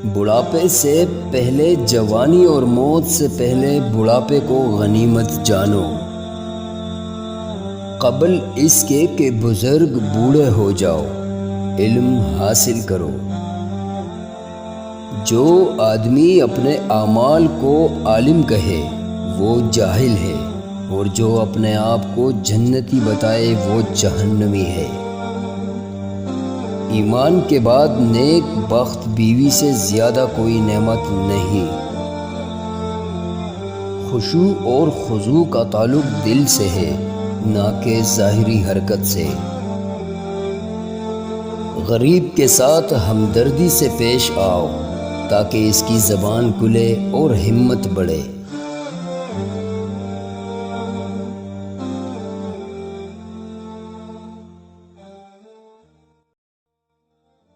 بڑھاپے سے پہلے جوانی اور موت سے پہلے بڑھاپے کو غنیمت جانو، قبل اس کے کہ بزرگ بوڑھے ہو جاؤ۔ علم حاصل کرو۔ جو آدمی اپنے اعمال کو عالم کہے وہ جاہل ہے، اور جو اپنے آپ کو جنتی بتائے وہ جہنمی ہے۔ ایمان کے بعد نیک بخت بیوی سے زیادہ کوئی نعمت نہیں۔ خشوع اور خضوع کا تعلق دل سے ہے، نہ کہ ظاہری حرکت سے۔ غریب کے ساتھ ہمدردی سے پیش آؤ تاکہ اس کی زبان کھلے اور ہمت بڑھے۔